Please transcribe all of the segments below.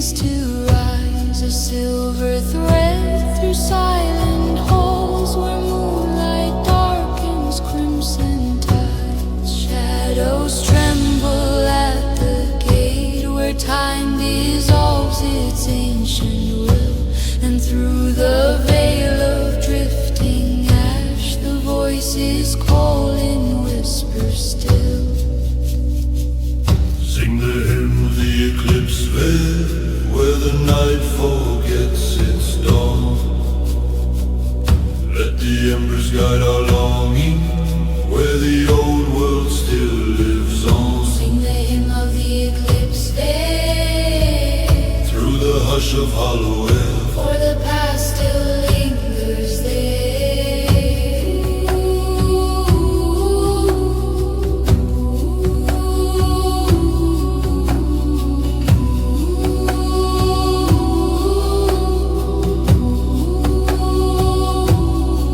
begins to rise, a silver thread through silent halls where moonlight darkens crimson tides. Shadows tremble at the gate where time dissolves its ancient will, and through the veil of drifting ash the voices call in whispers still. Sing the hymn of the eclipse veil, where the night forgets its dawn. Let the embers guide our longing, where the old world still lives on. Sing the hymn of the eclipse veil, through the hush of hollow air, for the past still lingers there.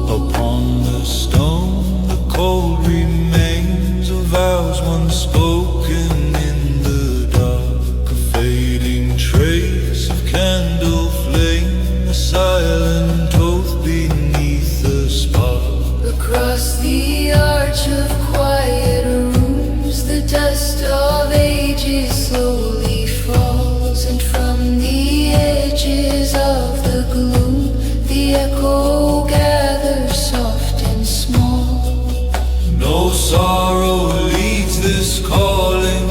upon the stone the cold remains of vows once spoken in the dark, a fading trace of candle flame, a silent oath beneath the spark. Across the arch of quiet rooms the dust of ages slowly falls, and from the edges of the gloom the echo gathers soft and small. No sorrow leads this calling,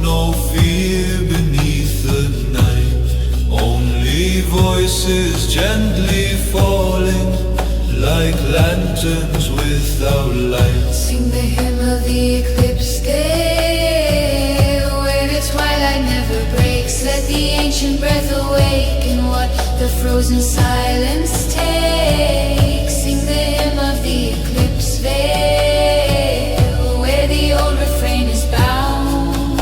no fear beneath the night, only voices gently falling like lanterns without light. Sing the hymn of the eclipse day, where the twilight never breaks. Let the ancient breath awaken what the frozen silence takes. Sing the hymn of the eclipse veil, where the old refrain is bound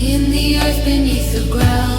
in the earth beneath the ground.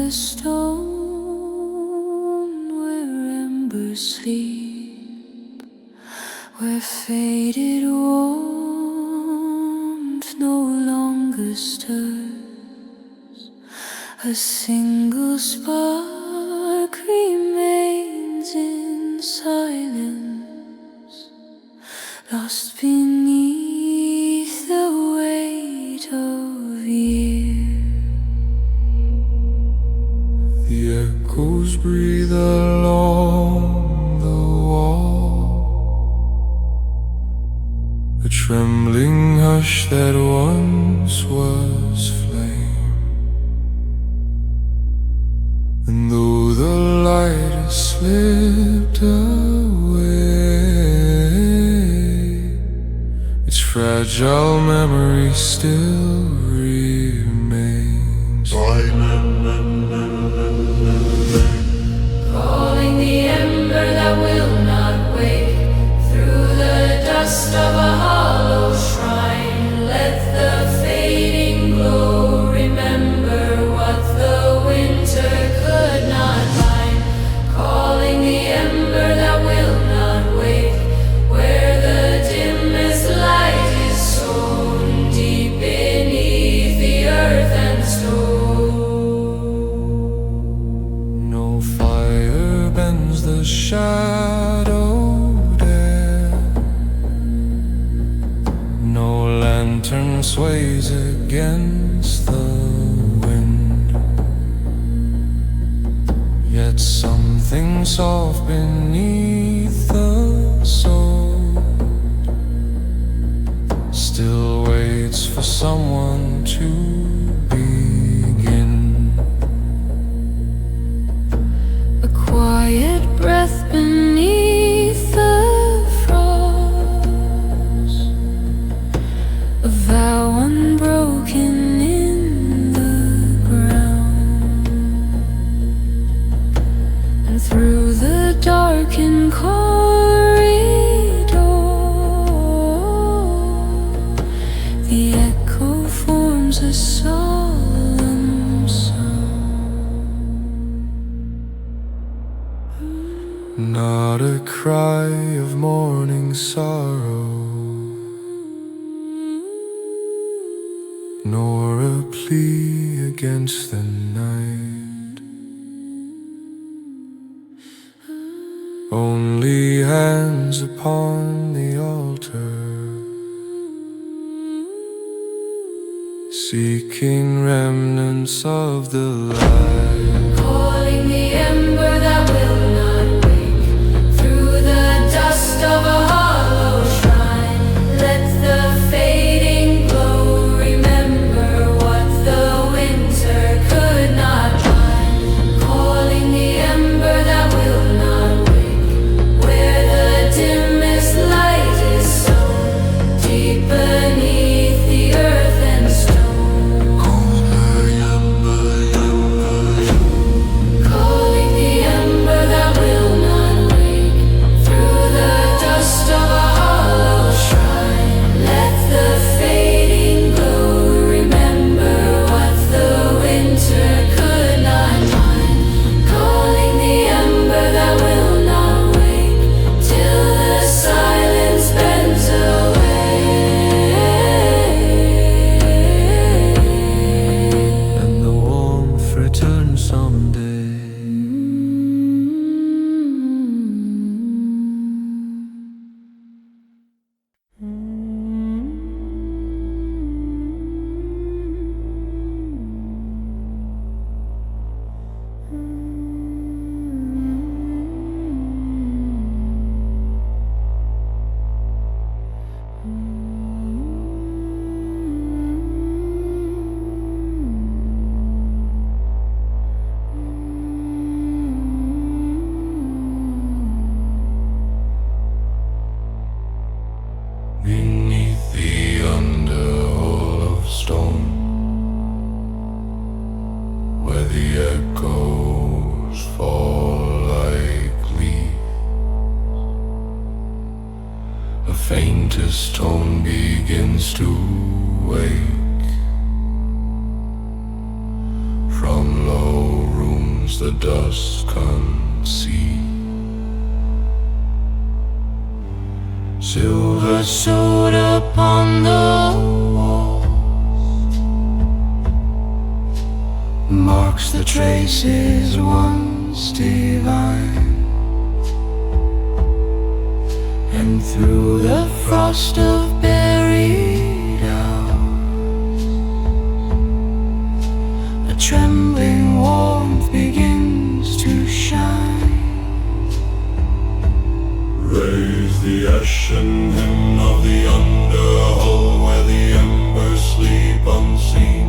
Stone where embers sleep, where faded warmth no longer stirs, a single spark remains in silence, lost beneath the weight of years. The echoes breathe along the wall, a trembling hush that once was flame. And though the light has slipped away, its fragile memory still remains. Calling the ember that will not wake through the dust of a hollow shrine. Let the fading glow remember what the winter could not bind. Calling the ember that will not wake, where the dimmest light is sown deep beneath the earth and stone. No fire bends the shadowed air, no lantern sways against the wind, yet something soft beneath the soul Not a cry of mourning sorrow, nor a plea against the night. Only hands upon the altar, seeking remnants of the light. Calling the ember that will not wake through the dust of a hollow shrine. Let the fading glow remember what the winter could not bind. Calling the ember that will not wake where the dimmest light is sown deep beneath the earth and stone. Beneath the underhall of stone, where the echoes fall like leaves, a faintest tone begins to wake. From low rooms the dust conceives, silver sword upon the walls marks the traces once divine, and through the frost of buried hours a trembling warmth begins to shine. Raise the ashen hymn of the underhull where the embers sleep unseen.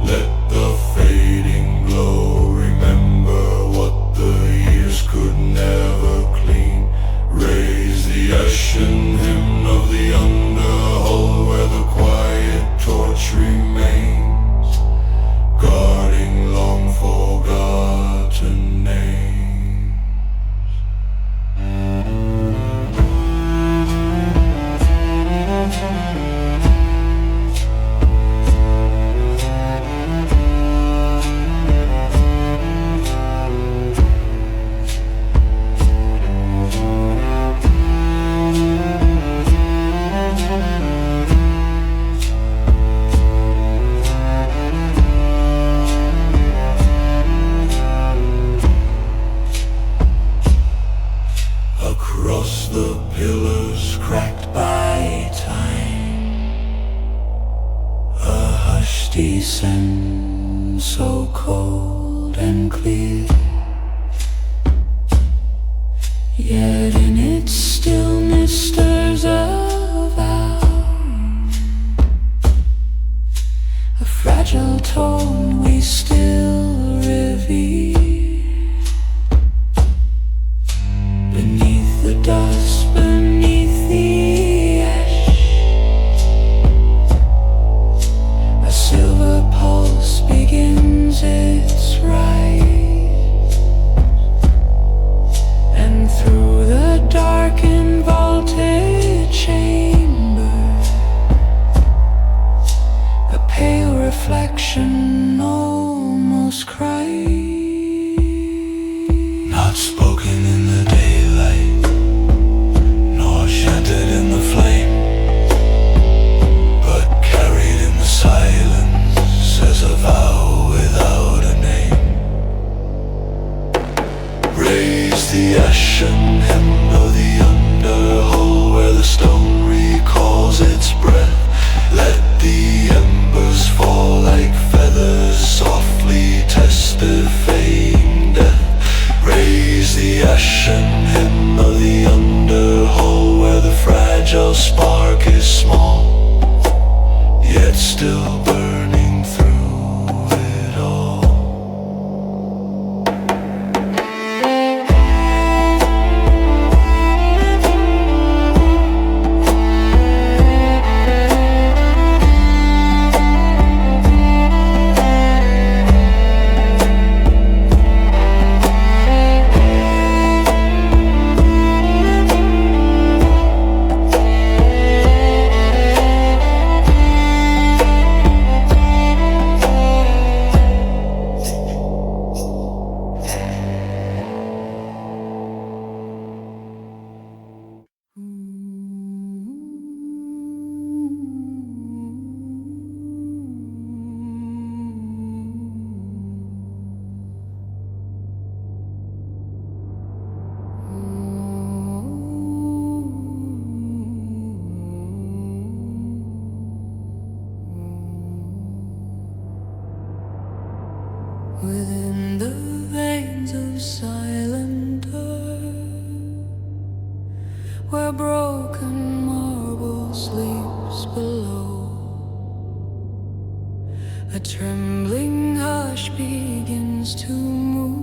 Let the fading glow remember what the years could never clean. Raise the ashen hymn of the underhull where the quiet torch remains, guarding long forgotten names. Across the pillars cracked by time, a hush descends so cold and clear, yet in its stillness stirs a vow, a fragile tone we still revere. Beneath the dust, beneath the ash, a silver pulse begins its rise, and through the darkness where broken marble sleeps below. A trembling hush begins to move,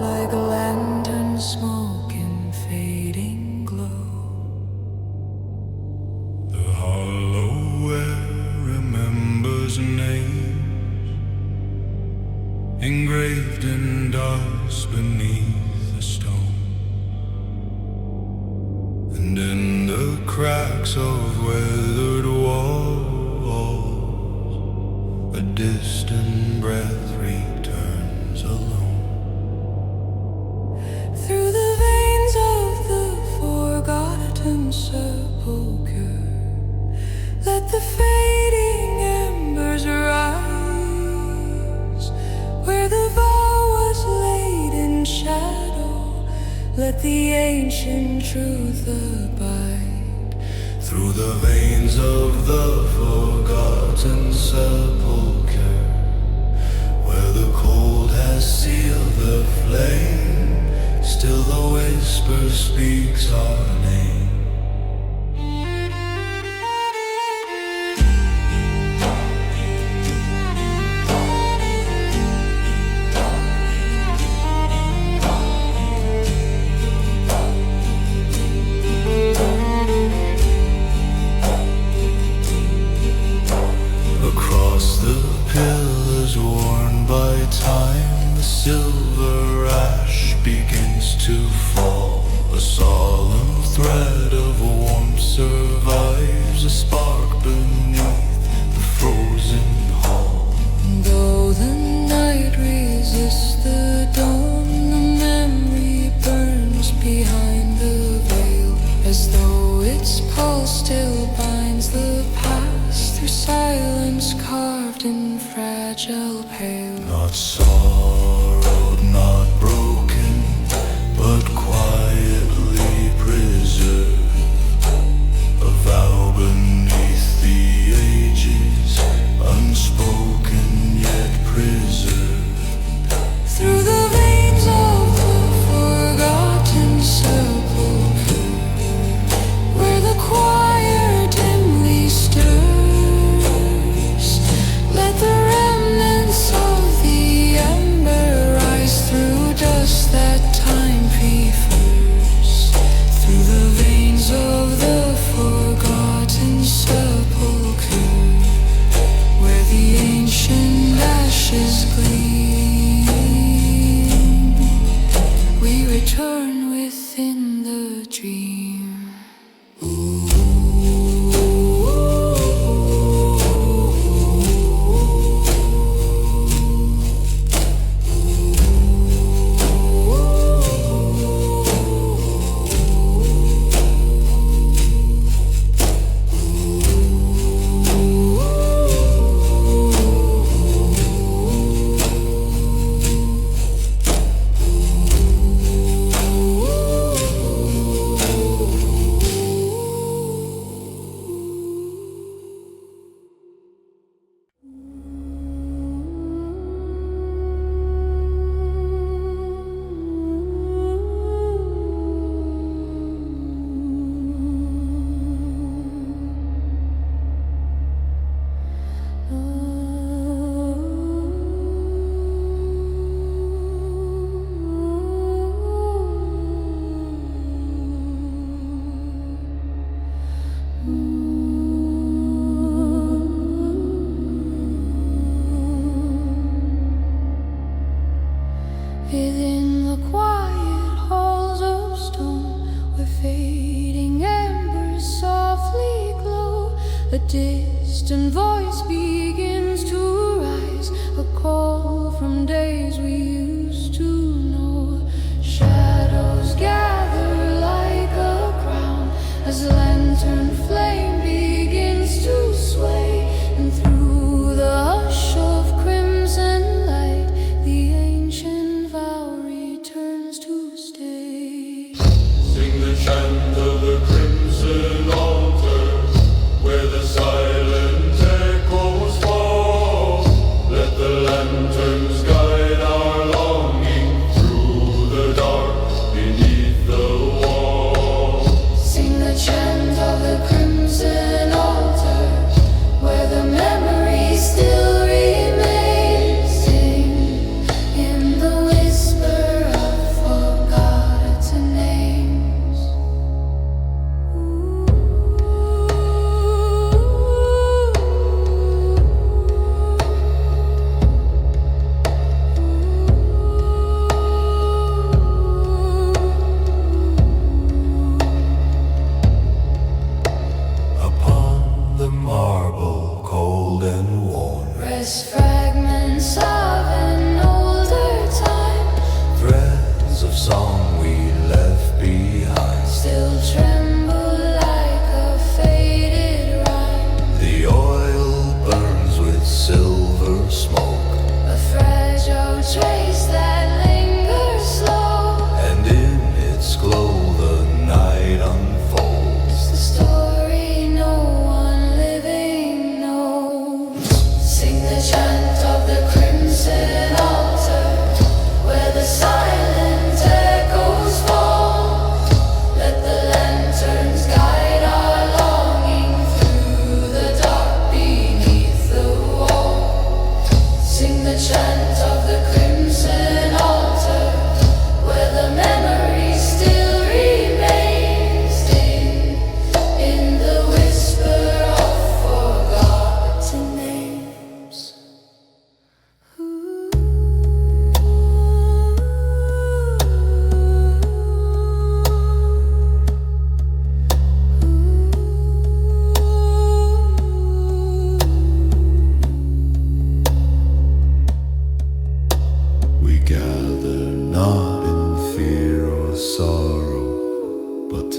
like a lantern smoke in fading glow. The hollow air remembers names engraved in dust beneath the stone, and in the cracks of weathered walls, a distant breath returns alone. Through the veins of the forgotten sepulchre, let the fading embers rise. Where the vow was laid in shadow, let the ancient truth abide. Through the veins of the forgotten sepulchre, where the cold has sealed the flame, still the whisper speaks our name. Across the pillars worn by time, the silver ash begins to fall. A solemn thread of warmth survives, a spark beneath the frozen hall. Though the night resists the dawn, the memory burns behind the veil, as though its pulse still binds the past through silence carved in fragile pale. Not sorrowed, not broken, but quietly preserved, a vow beneath the ages, unspoken yet preserved. Through the veins of the forgotten sepulchre, where the choir dimly stirs, let the remnants of the ember rise through dust that time prefers. Through the veins of the forgotten sepulchre, where the ancient ashes gleam, we return within the dream. Within the quiet halls of stone, where fading embers softly glow, a distant voice begins to rise, a call from days we used to know. Shadows gather like a crown as a lantern flame begins to sway, and through the hush of crimson light, the ancient vow returns to stay. Sing the chant of the crimson altar, where the silent echoes fall. Let the lanterns guide our longing through the dark beneath the wall.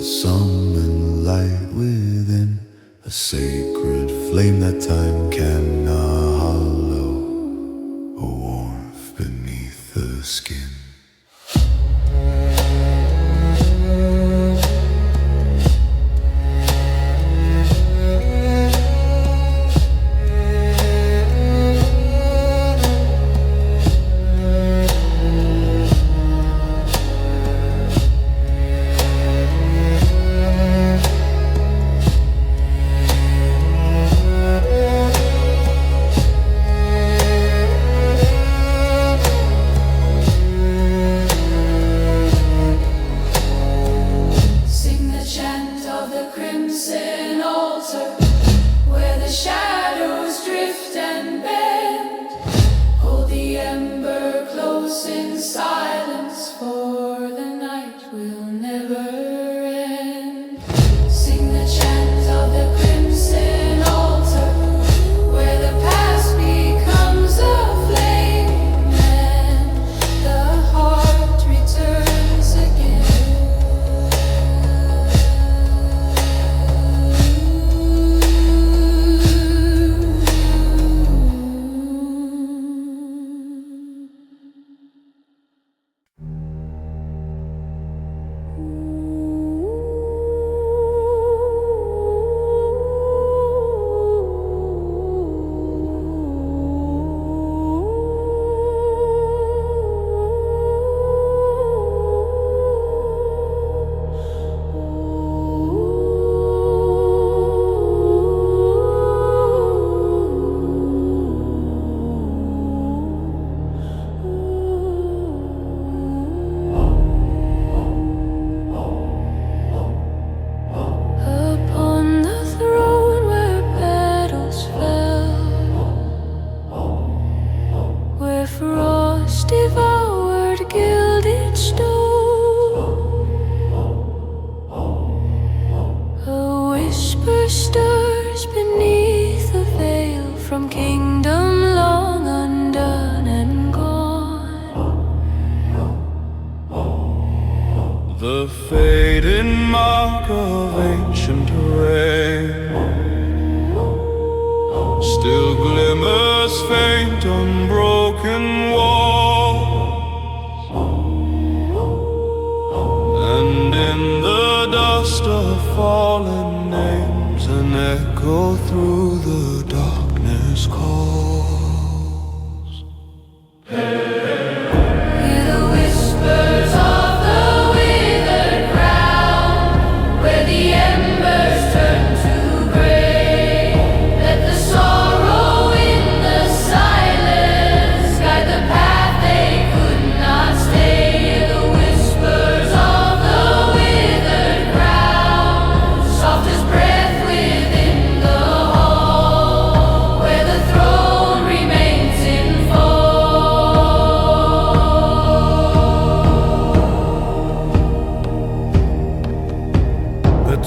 summon light within, a sacred flame that time cannot hollow, a warmth beneath the skin. The faded mark of ancient rain still glimmers faint on broken walls, and in the dust of fallen names an echo through the darkness calls.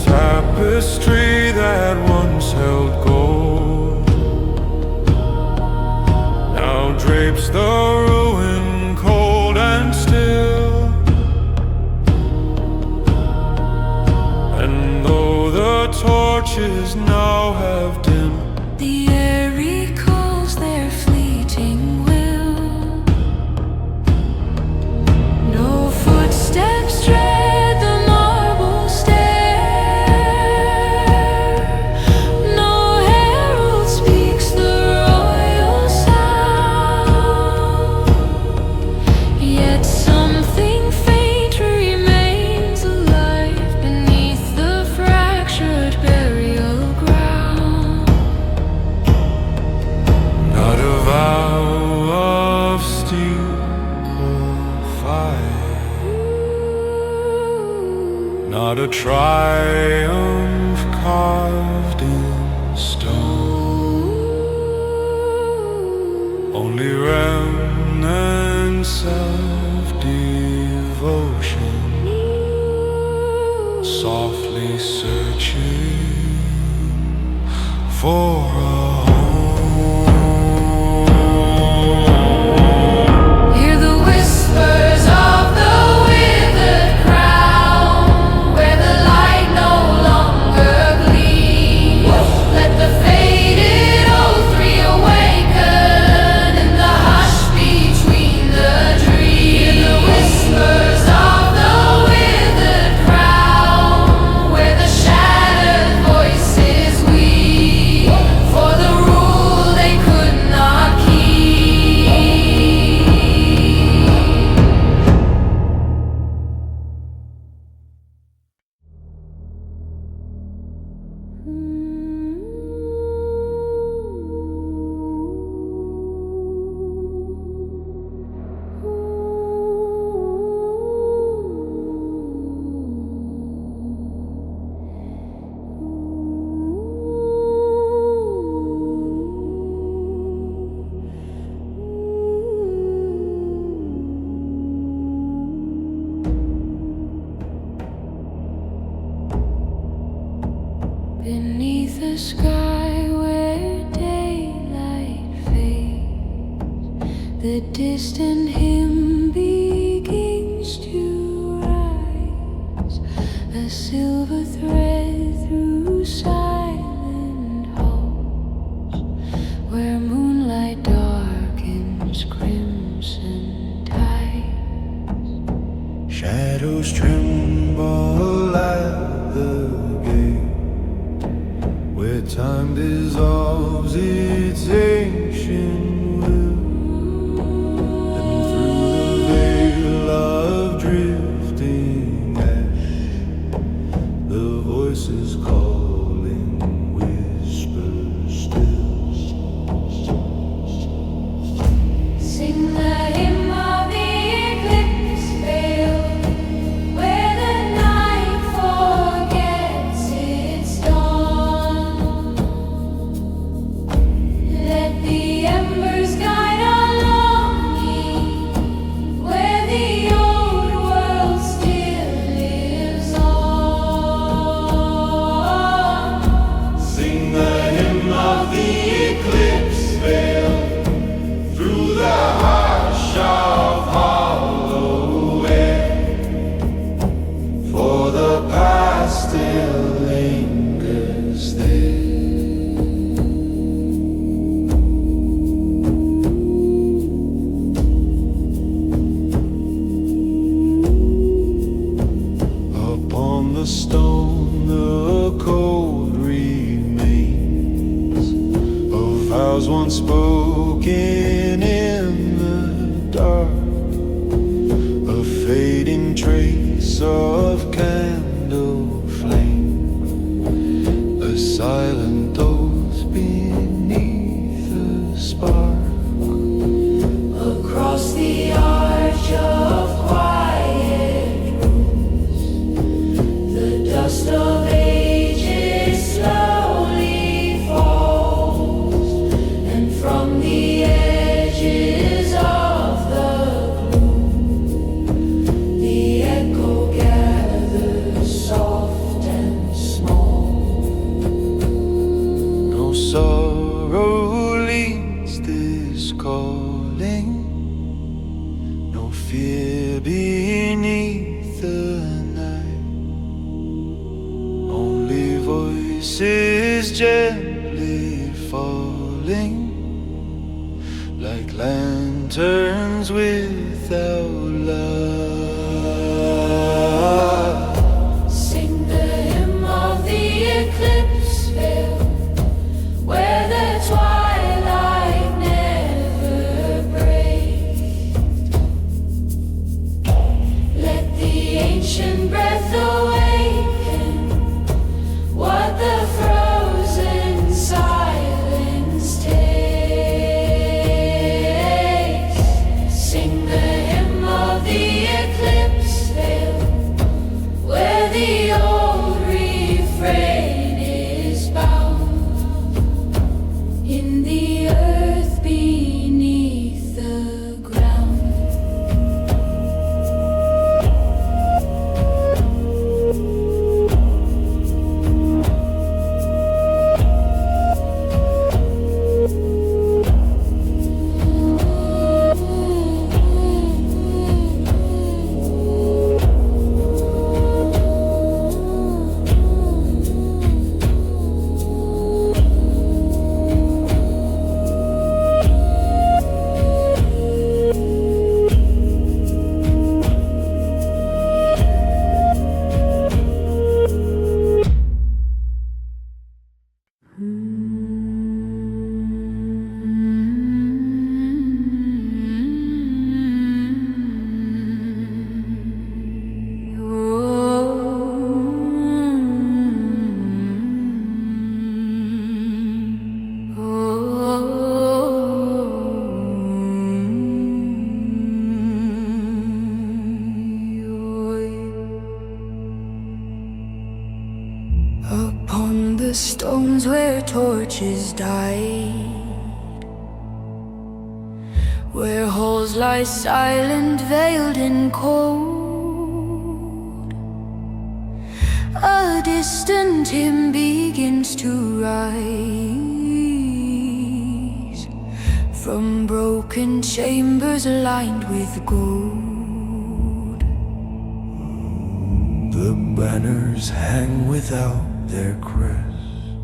Tapestry that once held gold now drapes the ruin cold and still, and though the torches now have dimmed, the air recalls their fleeting will. No footsteps tread the marble stair. Not a triumph carved in stone, only remnants of devotion, softly searching for a Whispers of the withered crown, where the light beneath the sky where daylight fades, the distant hymn begins to rise, a silver thread through silent halls, where moonlight darkens crimson tides. Shadows tremble at the gate, where time dissolves its ancient will, and through the veil of drifting ash, the voices calling whisper still. Sing the hymn of the eclipse veil, where the night forgets its dawn. Let the embers guide our longing, where the old world still lives on. Sing the hymn of the eclipse veil, through the hush of hollow air, for the past still lingers there. Upon the stone the code remains of vows once spoken in the dark, a fading trace of candle flame, a silent oath beneath the spark. Across the arch of quiet rooms, the dust of ages slowly falls, and from the edges of the gloom, the echo gathers soft and small. No sorrow leads this calling, no fear beneath the night, only voices gently falling, like lanterns without light. Sing the hymn of the eclipse veil, where the twilight never breaks. Let the ancient breath awaken what the frozen silence takes. Sing the hymn of the eclipse veil, where the old refrain is bound in the earth beneath the ground. Upon the stones where torches died, where halls lie silent, veiled in cold, a distant hymn begins begins to rise from broken chambers lined with gold. The banners hang without their crest.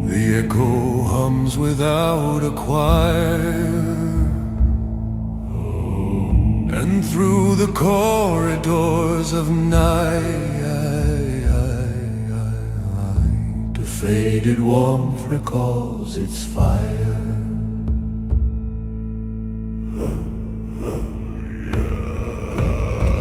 The echo hums without a choir. And through the corridors of night, a faded warmth recalls its fire.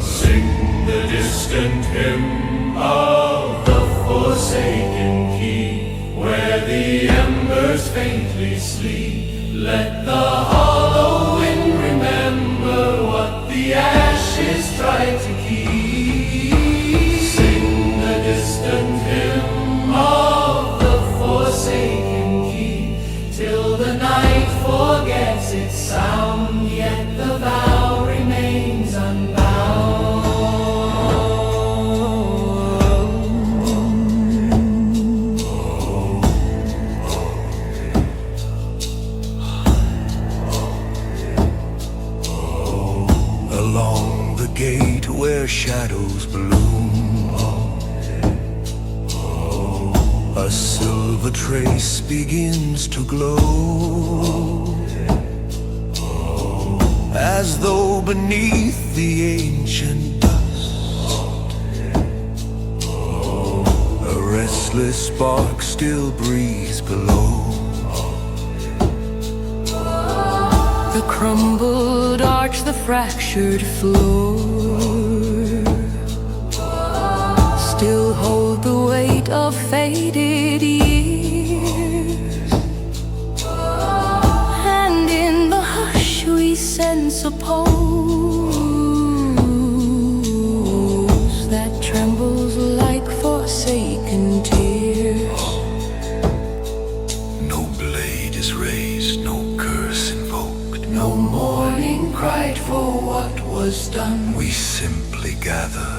Sing the distant hymn of the forsaken keep, where the embers faintly sleep. Let the hollow wind remember what the ashes tried to keep. Sing the distant hymn of the forsaken keep, till the night forgets its sound, yet the vow remains unbound. Along the gate where shadows bloom, a silver trace begins to glow, as though beneath the ancient dust a restless spark still breathes below. The crumbled arch, the fractured floor still hold the weight of faded years. And in the hush we sense a pulse that trembles like forsaken tears. No blade is raised, no curse invoked, No mourning cried for what was done, we simply gather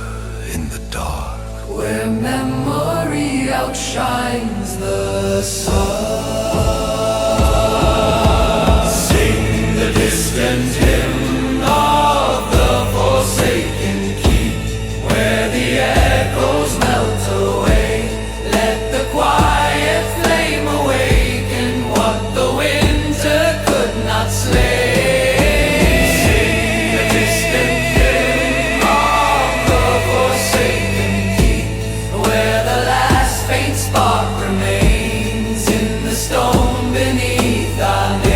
in the dark, where memory outshines the sun. sing the distant hymn of the forsaken keep, where the echoes melt away. Let the quiet flame awaken what the winter could not slay. Sing the distant hymn of the forsaken keep, Where the last faint spark remains in the stone beneath our names.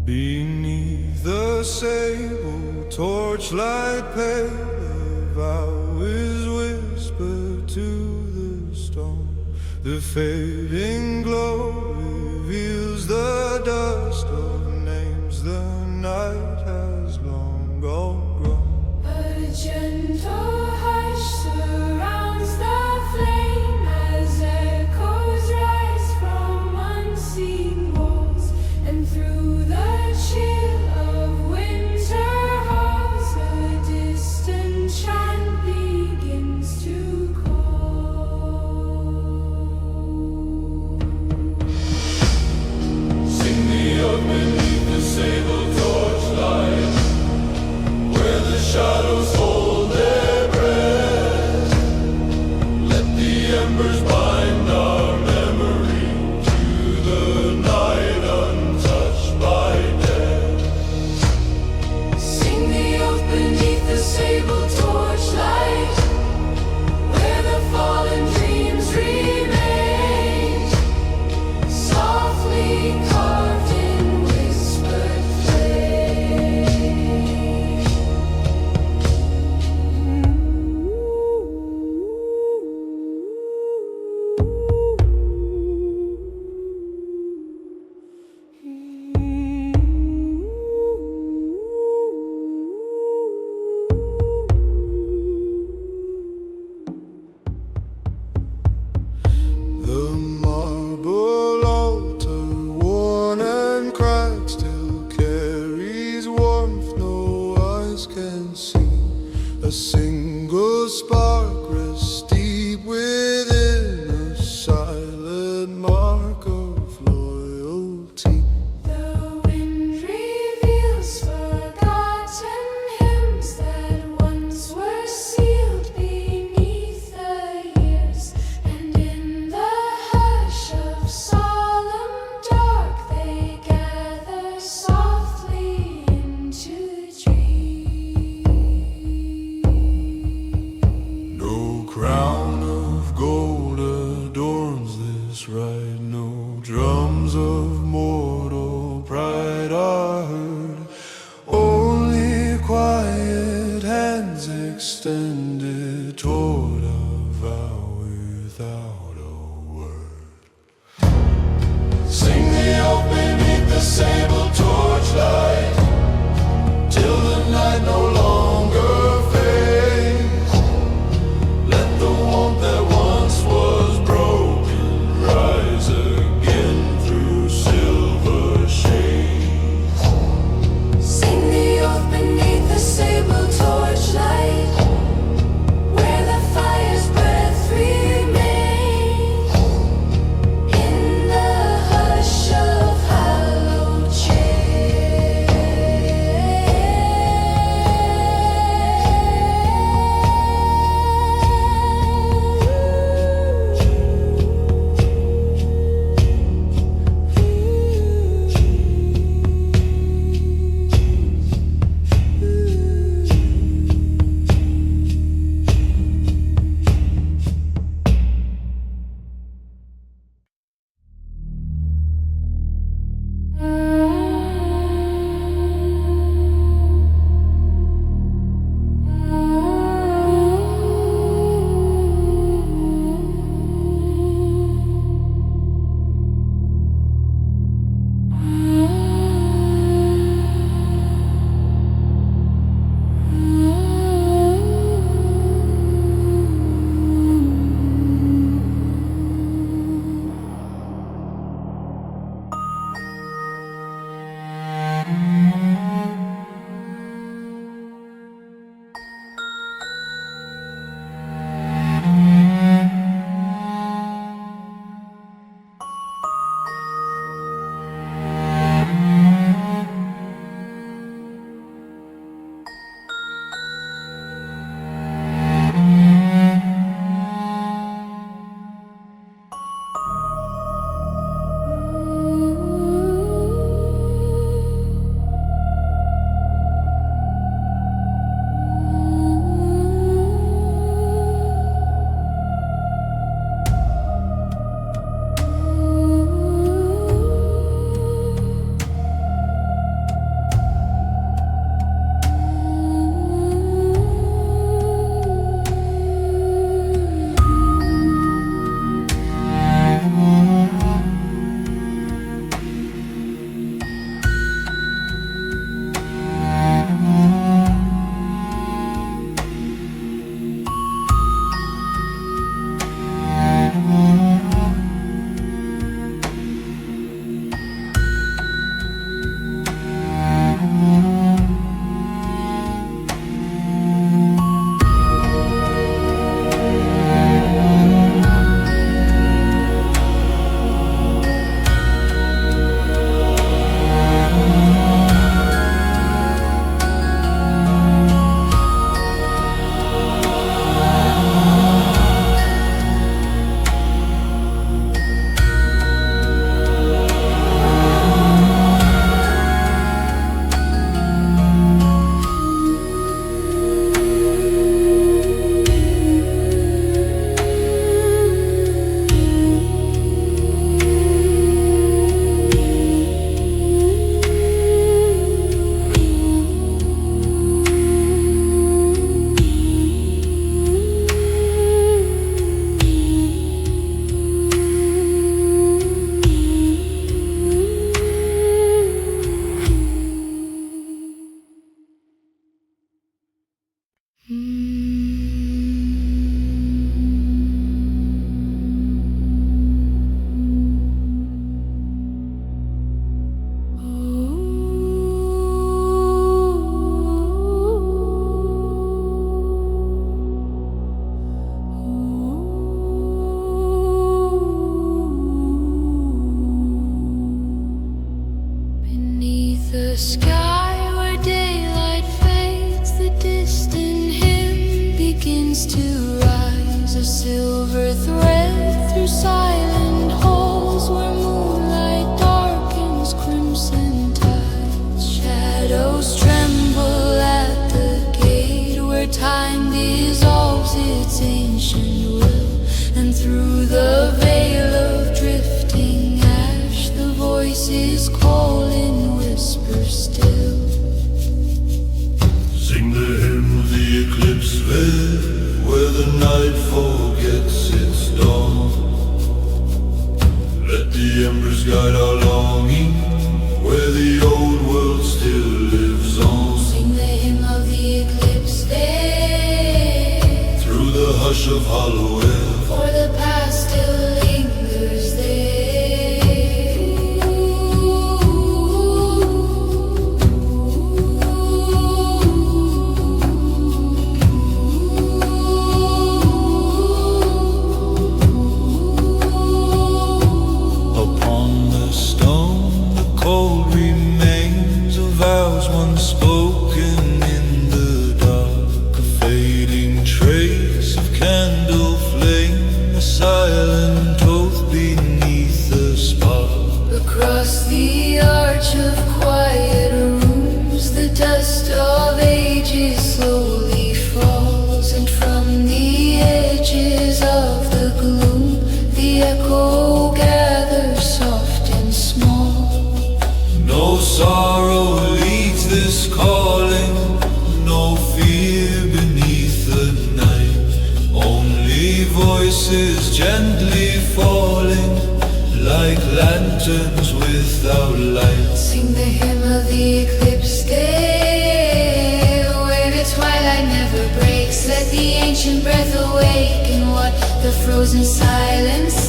Beneath the sable torchlight pale, a vow is whispered to the stone. The fading glow reveals the dust of names the night has long gone grown. A gentle hush surrounds the flame as echoes was deep within, a silent mark of loyalty. The wind reveals forgotten hymns that once were sealed beneath the years, and in the hush of solemn dark they gather softly into dreams. No crown of gold adorns this rite, no drums of mortal pride are heard, only quiet hands extended toward a vow without a word. Sing the oath beneath the sable torchlight, till the night no longer fades. Let the warmth that once was broken rise again through sin. Through the veil of drifting ash, the voices call in whisper still. Sing the hymn of the eclipse there, where the night forgets its dawn. Let the embers guide our longing, where the old world still lives on. Sing the hymn of the eclipse there, Through the hush of hollow air, for the past still lingers there. upon the stone the cold remains of vows once spoken in the dark. A fading trace of candle flame, a silent oath beneath the spark. Across the arch of quiet rooms, the dust of ages slowly falls, and from the edges of the gloom, the echo gathers soft and small. No sorrow leads this calling, no fear beneath the night. Only voices gently falling, like lanterns without light. Sing the hymn of the eclipse day, where the twilight never breaks. Let the ancient breath awaken what the frozen silence